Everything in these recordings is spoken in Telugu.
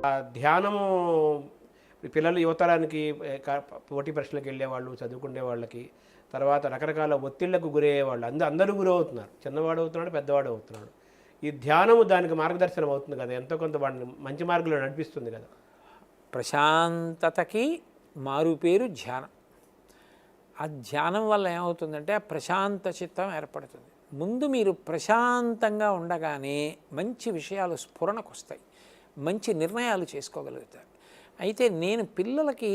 ఆ ధ్యానము పిల్లలు యువతరానికి పోటీ పరీక్షలకు వెళ్ళేవాళ్ళు, చదువుకునే వాళ్ళకి, తర్వాత రకరకాల ఒత్తిళ్లకు గురయ్యేవాళ్ళు అందరూ గురవుతున్నారు. చిన్నవాడు అవుతున్నాడు, పెద్దవాడు అవుతున్నాడు. ఈ ధ్యానము దానికి మార్గదర్శనం అవుతుంది కదా, ఎంతో కొంత వాడిని మంచి మార్గంలో నడిపిస్తుంది కదా. ప్రశాంతతకి మారు పేరు ధ్యానం. ఆ ధ్యానం వల్ల ఏమవుతుందంటే ఆ ప్రశాంత చిత్తం ఏర్పడుతుంది. ముందు మీరు ప్రశాంతంగా ఉండగానే మంచి విషయాలు స్ఫురణకు వస్తాయి, మంచి నిర్ణయాలు చేసుకోగలుగుతారు. అయితే నేను పిల్లలకి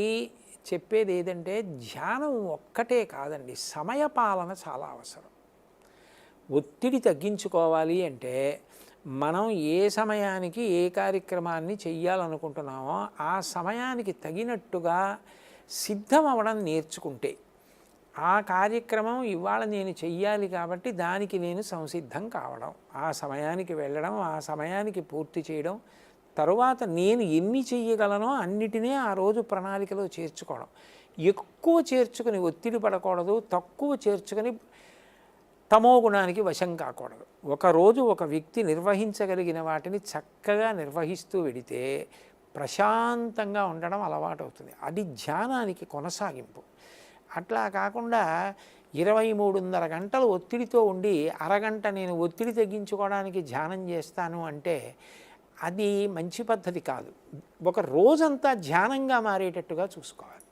చెప్పేది ఏదంటే ధ్యానం ఒక్కటే కాదండి, సమయపాలన చాలా అవసరం. ఒత్తిడి తగ్గించుకోవాలి అంటే మనం ఏ సమయానికి ఏ కార్యక్రమాన్ని చెయ్యాలనుకుంటున్నామో ఆ సమయానికి తగినట్టుగా సిద్ధం అవ్వడం నేర్చుకుంటే, ఆ కార్యక్రమం ఇవాళ నేను చెయ్యాలి కాబట్టి దానికి నేను సంసిద్ధం కావడం, ఆ సమయానికి వెళ్ళడం, ఆ సమయానికి పూర్తి చేయడం, తరువాత నేను ఎన్ని చెయ్యగలనో అన్నిటినీ ఆ రోజు ప్రణాళికలో చేర్చుకోవడం. ఎక్కువ చేర్చుకుని ఒత్తిడి పడకూడదు, తక్కువ చేర్చుకొని తమో గుణానికి వశం కాకూడదు. ఒకరోజు ఒక వ్యక్తి నిర్వహించగలిగిన వాటిని చక్కగా నిర్వహిస్తూ వెడితే ప్రశాంతంగా ఉండడం అలవాటు అవుతుంది. అది ధ్యానానికి కొనసాగింపు. అట్లా కాకుండా 23.5 గంటలు ఒత్తిడితో ఉండి అరగంట నేను ఒత్తిడి తగ్గించుకోవడానికి ధ్యానం చేస్తాను అంటే అది మంచి పద్ధతి కాదు. ఒక రోజంతా ధ్యానంగా మారేటట్టుగా చూసుకోవాలి.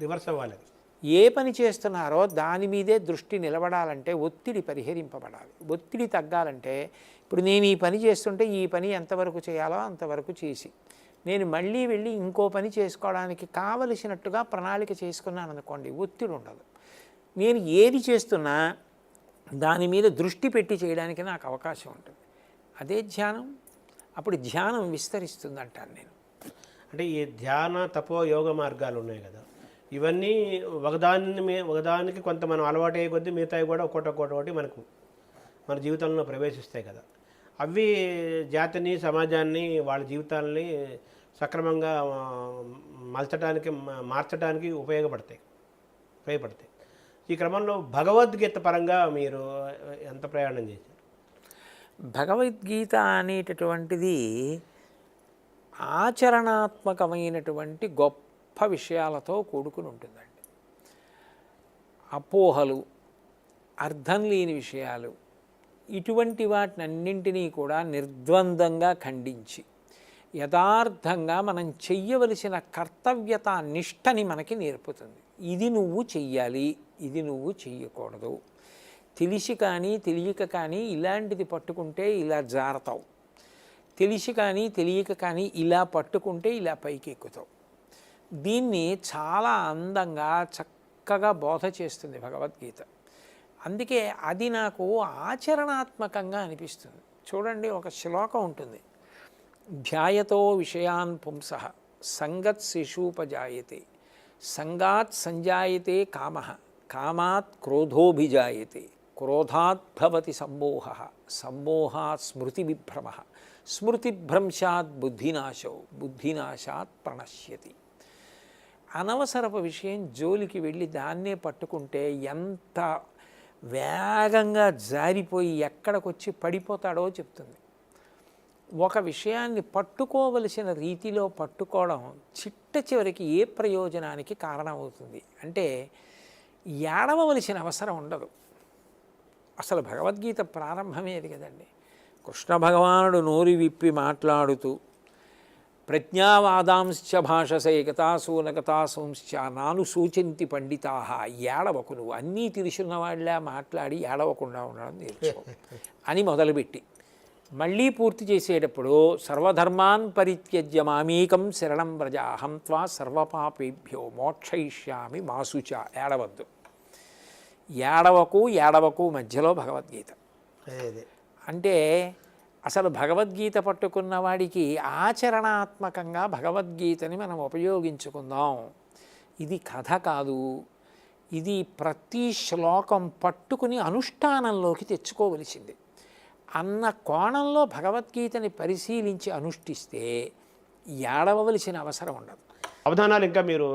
రివర్స్ అవ్వాలి. ఏ పని చేస్తున్నారో దాని మీదే దృష్టి నిలబడాలంటే ఒత్తిడి పరిహరింపబడాలి. ఒత్తిడి తగ్గాలంటే ఇప్పుడు నేను ఈ పని చేస్తుంటే ఈ పని ఎంతవరకు చేయాలో అంతవరకు చేసి నేను మళ్ళీ వెళ్ళి ఇంకో పని చేసుకోవడానికి కావలసినట్టుగా ప్రణాళిక చేసుకున్నాను అనుకోండి, ఒత్తిడి ఉండదు. నేను ఏది చేస్తున్నా దాని మీద దృష్టి పెట్టి చేయడానికి నాకు అవకాశం ఉంటుంది. అదే ధ్యానం. అప్పుడు ధ్యానం విస్తరిస్తుంది అంటాను నేను. అంటే ఈ ధ్యాన తపో యోగ మార్గాలు ఉన్నాయి కదా, ఇవన్నీ ఒకదానికి కొంత మనం అలవాటు అయ్యే కొద్దీ మిగతాయి కూడా ఒక్కొక్కటి మనకు మన జీవితంలో ప్రవేశిస్తాయి కదా. అవి జాతిని, సమాజాన్ని, వాళ్ళ జీవితాలని సక్రమంగా మార్చడానికి ఉపయోగపడతాయి. ఈ క్రమంలో భగవద్గీత పరంగా మీరు ఎంత ప్రయాణం చేశారు? భగవద్గీత అనేటటువంటిది ఆచరణాత్మకమైనటువంటి గొప్ప విషయాలతో కూడుకుని ఉంటుందండి. అపోహలు, అర్థం లేని విషయాలు, ఇటువంటి వాటినన్నింటినీ కూడా నిర్ద్వందంగా ఖండించి యథార్థంగా మనం చెయ్యవలసిన కర్తవ్యత నిష్టని మనకి నేర్పుతుంది. ఇది నువ్వు చెయ్యాలి, ఇది నువ్వు చెయ్యకూడదు. తెలిసి కానీ తెలియక కానీ ఇలాంటిది పట్టుకుంటే ఇలా జారతావు, తెలిసి కానీ తెలియక కానీ ఇలా పట్టుకుంటే ఇలా పైకి ఎక్కుతావు. దీన్ని చాలా అందంగా చక్కగా బోధ చేస్తుంది భగవద్గీత. అందుకే అది నాకు ఆచరణాత్మకంగా అనిపిస్తుంది. చూడండి, ఒక శ్లోకం ఉంటుంది, ధ్యాయతో విషయాన్ పుంసః సంగత్ శిశూపజాయతే సంగాత్ సంజాయతే కామః కామాత్ క్రోధోభిజాయతే క్రోధాత్ భవతి సమ్మోహః సమ్మోహాత్ స్మృతివిభ్రమః స్మృతిభ్రంశాత్ బుద్ధినాశో బుద్ధినాశాత్ ప్రణశ్యతి. అనవసరపు విషయం జోలికి వెళ్ళి దాన్నే పట్టుకుంటే ఎంత వేగంగా జారిపోయి ఎక్కడికొచ్చి పడిపోతాడో చెప్తుంది. ఒక విషయాన్ని పట్టుకోవలసిన రీతిలో పట్టుకోవడం చిట్ట చివరికి ఏ ప్రయోజనానికి కారణమవుతుంది అంటే ఏడవలసిన అవసరం ఉండదు. అసలు భగవద్గీత ప్రారంభమే అది కదండి. కృష్ణ భగవానుడు నోరు విప్పి మాట్లాడుతూ ప్రజ్ఞావాదాంశ్చ భాషసే గతాసూనగతాసంశ్చ నాను సూచింతి పండితాహ, ఏడవకు, నువ్వు అన్నీ తెలిసిన వాళ్ళ మాట్లాడి ఏడవకుండా ఉండడం నేర్చుకో అని మొదలుపెట్టి మళ్ళీ పూర్తి చేసేటప్పుడు సర్వధర్మాన్ పరిత్యజ్య మామేకం శరణం వ్రజ అహం త్వా సర్వపాపేభ్యో మోక్షయిష్యామి మాసుచ. ఏడవద్దు, ఏడవకు మధ్యలో భగవద్గీత. అంటే అసలు భగవద్గీత పట్టుకున్న వాడికి ఆచరణాత్మకంగా భగవద్గీతని మనం ఉపయోగించుకుందాం. ఇది కథ కాదు, ఇది ప్రతి శ్లోకం పట్టుకుని అనుష్ఠానంలోకి తెచ్చుకోవలసింది అన్న కోణంలో భగవద్గీతని పరిశీలించి అనుష్ఠిస్తే ఏడవలసిన అవసరం ఉండదు. అవధానాలు ఇంకా మీరు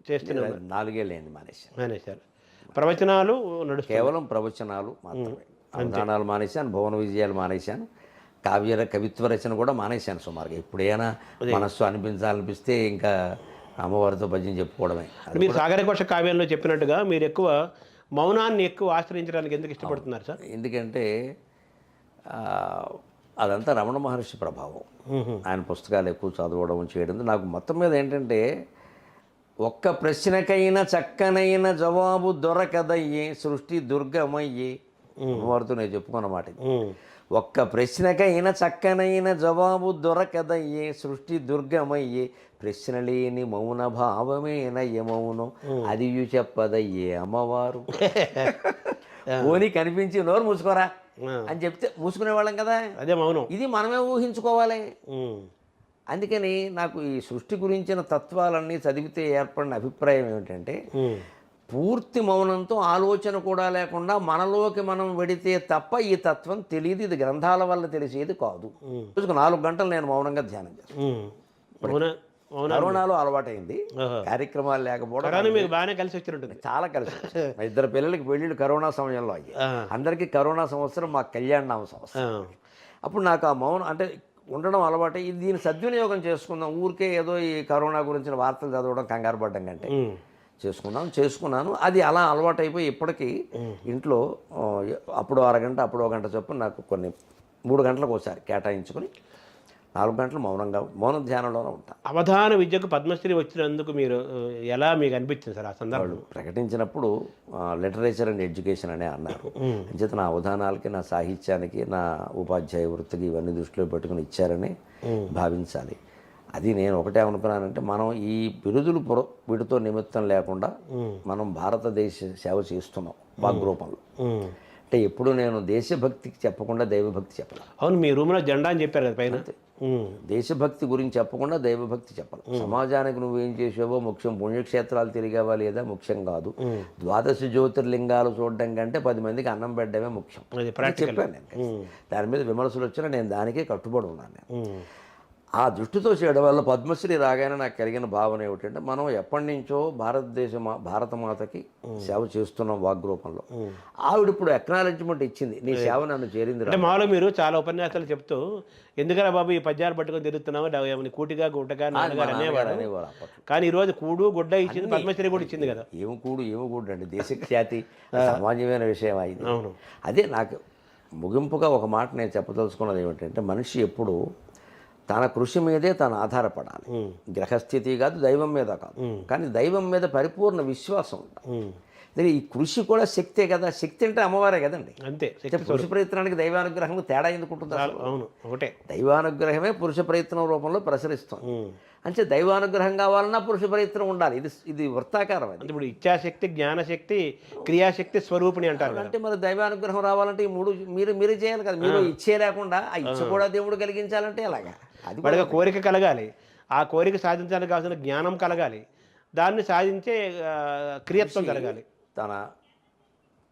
చేస్తున్నారు? 4 ఏళ్ళైంది మానేశారు. ప్రవచనాలు కేవలం ప్రవచనాలు మాత్రమే. అవధానాలు మానేశాను, భువన విజయాలు మానేశాను. కవిత్వ రచన కూడా మానేశాను సుమారుగా. ఎప్పుడైనా మనస్సు అనిపించాలనిపిస్తే ఇంకా అమ్మవారితో భజన చెప్పుకోవడమే. మీరు సాగరకోశ కావ్యంలో చెప్పినట్టుగా మీరు ఎక్కువ మౌనాన్ని ఎక్కువ ఆశ్రయించడానికి ఎందుకు ఇష్టపడుతున్నారు సార్? ఎందుకంటే అదంతా రమణ మహర్షి ప్రభావం. ఆయన పుస్తకాలు ఎక్కువ చదవడం చేయడం. నాకు మొత్తం మీద ఏంటంటే, ఒక్క ప్రశ్నకైనా చక్కనైన జవాబు దొరకదయ్యే సృష్టి దుర్గమయ్యే. అమ్మవారితో నేను చెప్పుకున్నమాట ఇది. ఒక్క ప్రశ్నకైనా చక్కనైన జవాబు దొరకదయ్యే సృష్టి దుర్గమయ్యే ప్రశ్న లేని మౌన భావమేనయ్య మౌనం అది చెప్పదయ్యే అమ్మవారు. పోనీ కనిపించి నోరు మూసుకోరా అని చెప్తే మూసుకునేవాళ్ళం కదా, అదే మౌనం. ఇది మనమే ఊహించుకోవాలి. అందుకని నాకు ఈ సృష్టి గురించిన తత్వాలన్నీ చదివితే ఏర్పడిన అభిప్రాయం ఏమిటంటే, పూర్తి మౌనంతో ఆలోచన కూడా లేకుండా మనలోకి మనం వెడితే తప్ప ఈ తత్వం తెలియదు. ఇది గ్రంథాల వల్ల తెలిసేది కాదు. రోజుకు 4 గంటలు నేను మౌనంగా ధ్యానం చేస్తాను. కరోనాలో అలవాటైంది. కార్యక్రమాలు లేకపోవడం మీకు బాగానే కలిసి వచ్చినట్టుంది. చాలా కలిసి. 2 పిల్లలకి పెళ్ళిళ్ళు కరోనా సమయంలో అయ్యాయి. అందరికీ కరోనా సంవత్సరం మాకు కళ్యాణనామ సంవత్సరం. అప్పుడు నాకు ఆ మౌనం అంటే ఉండడం అలవాటు. ఇది దీన్ని సద్వినియోగం చేసుకుందాం, ఊరికే ఏదో ఈ కరోనా గురించిన వార్తలు చదవడం కంగారు పడ్డం కంటే చేసుకున్నాను. అది అలా అలవాటు అయిపోయి ఇప్పటికీ ఇంట్లో అప్పుడు అరగంట అప్పుడు 1 గంట చొప్పున నాకు కొన్ని 3 గంటలకు ఒకసారి కేటాయించుకొని 4 గంటలు మౌన ధ్యానంలోనే ఉంటాను. అవధాన విద్యకు పద్మశ్రీ వచ్చినందుకు మీరు ఎలా మీకు అనిపించింది సార్ ఆ సందర్భంలో? ప్రకటించినప్పుడు లిటరేచర్ అండ్ ఎడ్యుకేషన్ అనే అన్నారు. అంచేత నా అవధానాలకి, నా సాహిత్యానికి, నా ఉపాధ్యాయ వృత్తికి ఇవన్నీ దృష్టిలో పెట్టుకుని ఇచ్చారని భావించాలి. అది నేను ఒకటే అనుకున్నానంటే, మనం ఈ బిరుదులు వీటితో నిమిత్తం లేకుండా మనం భారతదేశ సేవ చేస్తున్నాం వాగ్రూపంలో. అంటే ఎప్పుడు నేను దేశభక్తికి చెప్పకుండా దైవభక్తి చెప్పాలి. అవును, మీ రూమ్లో జెండా అని చెప్పారు కదా పైన. దేశభక్తి గురించి చెప్పకుండా దైవభక్తి చెప్పాలి. సమాజానికి నువ్వేం చేసావో ముఖ్యం. పుణ్యక్షేత్రాలు తిరిగావా లేదా ముఖ్యం కాదు. 12 జ్యోతిర్లింగాలు చూడడం కంటే 10 మందికి అన్నం పెట్టడమే ముఖ్యం చెప్పాను నేను. దాని మీద విమర్శలు వచ్చినా నేను దానికే కట్టుబడి ఉన్నాను. నేను ఆ దృష్టితో చేయడం వల్ల పద్మశ్రీ రాగానే నాకు కలిగిన భావన ఏమిటంటే, మనం ఎప్పటి నుంచో భారతమాతకి సేవ చేస్తున్నాం వాగ్రూపంలో. ఆవిడ ఇప్పుడు అక్నాలెడ్జ్మెంట్ ఇచ్చింది, నీ సేవ నన్ను చేరింది. అంటే మాలో మీరు చాలా ఉపన్యాసాలు చెప్తూ, ఎందుకరా బాబు ఈ పద్యాలు పట్టుకొని తిరుగుతున్నావు, కూటిగా గుడ్డగా నాన్నగారు అనేవారు. కానీ ఈరోజు కూడు గుడ్డ ఇచ్చింది, పద్మశ్రీ కూడా ఇచ్చింది కదా. ఏమి కూడు అండి, దేశఖ్యాతి సామాన్యమైన విషయం అయింది. అవును. అదే నాకు ముగింపుగా ఒక మాట నేను చెప్పదలుచుకున్నది ఏమిటంటే, మనిషి ఎప్పుడు తన కృషి మీదే తను ఆధారపడాలి. గ్రహస్థితి కాదు, దైవం మీద కాదు. కానీ దైవం మీద పరిపూర్ణ విశ్వాసం ఉండాలి. ఈ కృషి కూడా శక్తే కదా. శక్తి అంటే అమ్మవారే కదండి. అంతే. పురుష ప్రయత్నానికి దైవానుగ్రహం తేడా ఎందుకుంటుంది? అవును, ఒకటే. దైవానుగ్రహమే పురుష ప్రయత్నం రూపంలో ప్రసరిస్తుంది. అంటే దైవానుగ్రహం కావాలన్నా పురుష ప్రయత్నం ఉండాలి. ఇది వృత్తాకారం. అది ఇప్పుడు ఇచ్ఛాశక్తి, జ్ఞానశక్తి, క్రియాశక్తి స్వరూపిణి అంటారు. అంటే మరి దైవానుగ్రహం రావాలంటే ఈ 3 మీరే చేయాలి కదా. మీరు ఇచ్చే లేకుండా ఆ ఇచ్చ కూడా దేవుడు కలిగించాలంటే ఎలాగా? అది వాడిగా కోరిక కలగాలి. ఆ కోరిక సాధించడానికి కావాల్సిన జ్ఞానం కలగాలి. దాన్ని సాధించే క్రియత్వం కలగాలి. తన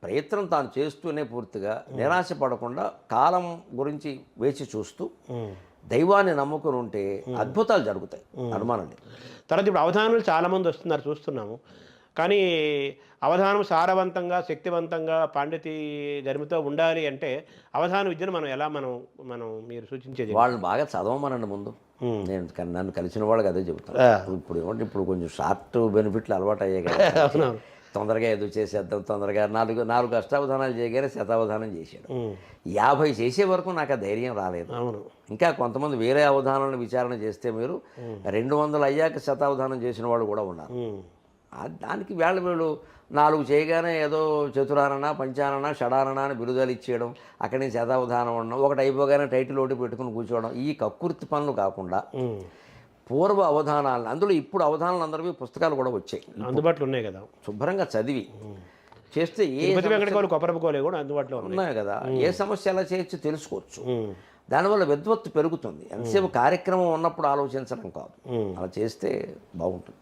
ప్రయత్నం తాను చేస్తూనే పూర్తిగా నిరాశ పడకుండా కాలం గురించి వేచి చూస్తూ దైవాన్ని నమ్ముకుని ఉంటే అద్భుతాలు జరుగుతాయి, అనుమానం లేదు. తర్వాత ఇప్పుడు అవధానులు చాలామంది వస్తున్నారు, చూస్తున్నాము. కానీ అవధానం సారవంతంగా, శక్తివంతంగా, పాండితీ గరిమతో ఉండాలి అంటే అవధాన విద్యను మనం ఎలా మనం మీరు సూచించేది? వాళ్ళని బాగా చదవమనండి ముందు. నేను నన్ను కలిసిన వాళ్ళకి అదే చెబుతాను. ఇప్పుడు కొంచెం షార్ట్ బెనిఫిట్లు అలవాటు అయ్యాయి కదా. తొందరగా ఏదో చేసేద్దాం, తొందరగా 4 అష్టావధానాలు చేయగానే శతావధానం చేశాడు. 50 చేసే వరకు నాకు ఆ ధైర్యం రాలేదు. అవును. ఇంకా కొంతమంది వేరే అవధానాలను విచారణ చేస్తే మీరు 200 అయ్యాక శతావధానం చేసిన వాళ్ళు కూడా ఉన్నారు. దానికి వీళ్ళు 4 చేయగానే ఏదో చతురానన, పంచానన, షడానన అని బిరుదాలు ఇచ్చేయడం, అక్కడి నుంచి శతావధానం ఉండడం, ఒకటి అయిపోగానే టైటిల్ ఒకటి పెట్టుకుని కూర్చోవడం, ఈ కక్కుర్తి పనులు కాకుండా పూర్వ అవధానాలను, అందులో ఇప్పుడు అవధానాలు అందరికీ పుస్తకాలు కూడా వచ్చాయి, అందుబాటులో ఉన్నాయి కదా, శుభ్రంగా చదివి చేస్తే కూడా అందుబాటులో ఉన్నాయి కదా. ఏ సమస్య ఎలా చేయొచ్చు తెలుసుకోవచ్చు. దానివల్ల విద్వత్తు పెరుగుతుంది. ఎంతసేపు కార్యక్రమం ఉన్నప్పుడు ఆలోచించడం కాదు, అలా చేస్తే బాగుంటుంది.